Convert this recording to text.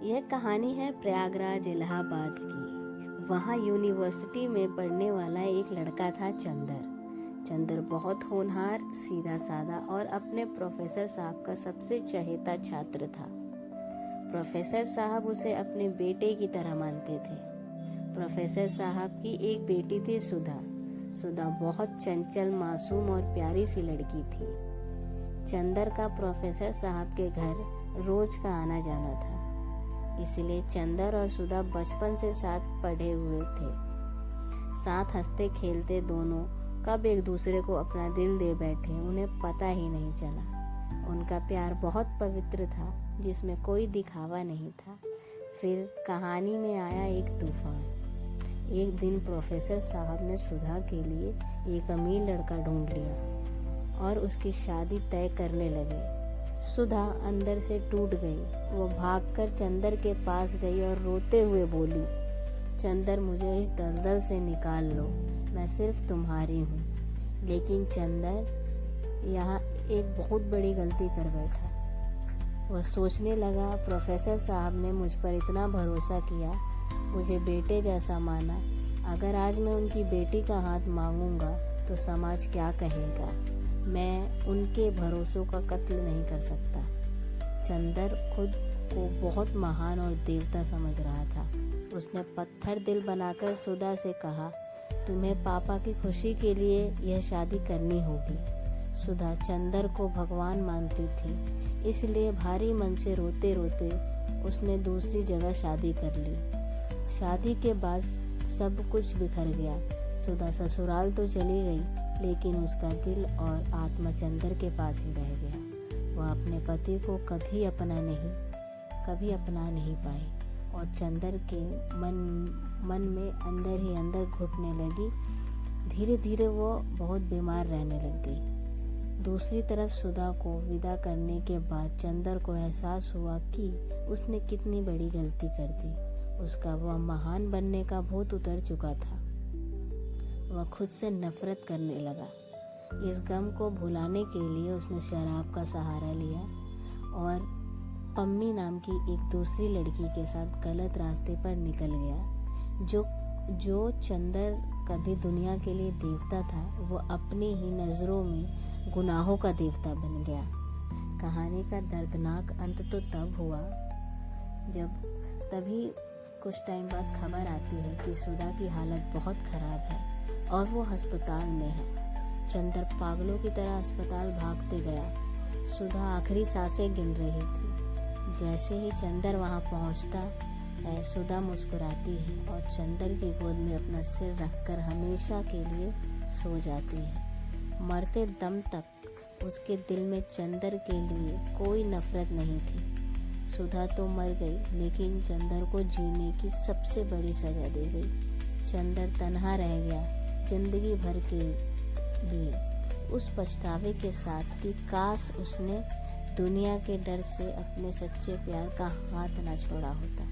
यह कहानी है प्रयागराज इलाहाबाद की। वहाँ यूनिवर्सिटी में पढ़ने वाला एक लड़का था चंदर बहुत होनहार, सीधा साधा और अपने प्रोफेसर साहब का सबसे चहेता छात्र था। प्रोफेसर साहब उसे अपने बेटे की तरह मानते थे। प्रोफेसर साहब की एक बेटी थी सुधा बहुत चंचल, मासूम और प्यारी सी लड़की थी। चंदर का प्रोफेसर साहब के घर रोज का आना जाना था, इसलिए चंदर और सुधा बचपन से साथ पढ़े हुए थे। साथ हंसते खेलते दोनों कब एक दूसरे को अपना दिल दे बैठे उन्हें पता ही नहीं चला। उनका प्यार बहुत पवित्र था, जिसमें कोई दिखावा नहीं था। फिर कहानी में आया एक तूफान। एक दिन प्रोफेसर साहब ने सुधा के लिए एक अमीर लड़का ढूंढ लिया और उसकी शादी तय करने लगे। सुधा अंदर से टूट गई। वो भागकर चंदर के पास गई और रोते हुए बोली, चंदर, मुझे इस दलदल से निकाल लो, मैं सिर्फ तुम्हारी हूँ। लेकिन चंदर यहाँ एक बहुत बड़ी गलती कर बैठा। वह सोचने लगा, प्रोफेसर साहब ने मुझ पर इतना भरोसा किया, मुझे बेटे जैसा माना। अगर आज मैं उनकी बेटी का हाथ मांगूंगा तो समाज क्या कहेगा? मैं उनके भरोसों का कत्ल नहीं कर सकता। चंदर खुद को बहुत महान और देवता समझ रहा था। उसने पत्थर दिल बनाकर सुधा से कहा, तुम्हें पापा की खुशी के लिए यह शादी करनी होगी। सुधा चंदर को भगवान मानती थी, इसलिए भारी मन से रोते रोते उसने दूसरी जगह शादी कर ली। शादी के बाद सब कुछ बिखर गया। सुधा ससुराल तो चली गई, लेकिन उसका दिल और आत्मा चंदर के पास ही रह गया। वह अपने पति को कभी अपना नहीं पाई और चंदर के मन में अंदर ही अंदर घुटने लगी। धीरे धीरे वो बहुत बीमार रहने लग गई। दूसरी तरफ सुधा को विदा करने के बाद चंदर को एहसास हुआ कि उसने कितनी बड़ी गलती कर दी। उसका वह महान बनने का भूत उतर चुका था। वह खुद से नफरत करने लगा। इस गम को भुलाने के लिए उसने शराब का सहारा लिया और पम्मी नाम की एक दूसरी लड़की के साथ गलत रास्ते पर निकल गया। जो चंदर कभी दुनिया के लिए देवता था, वो अपनी ही नज़रों में गुनाहों का देवता बन गया। कहानी का दर्दनाक अंत तो तब हुआ जब कुछ टाइम बाद खबर आती है कि सुधा की हालत बहुत खराब है और वो अस्पताल में है। चंदर पागलों की तरह अस्पताल भागते गया। सुधा आखिरी सांसें गिन रही थी। जैसे ही चंदर वहां पहुंचता है, सुधा मुस्कुराती है और चंदर की गोद में अपना सिर रखकर हमेशा के लिए सो जाती है। मरते दम तक उसके दिल में चंदर के लिए कोई नफरत नहीं थी। सुधा तो मर गई, लेकिन चंदर को जीने की सबसे बड़ी सजा दे गई। चंदर तन्हा रह गया जिंदगी भर के लिए, उस पछतावे के साथ कि काश उसने दुनिया के डर से अपने सच्चे प्यार का हाथ ना छोड़ा होता।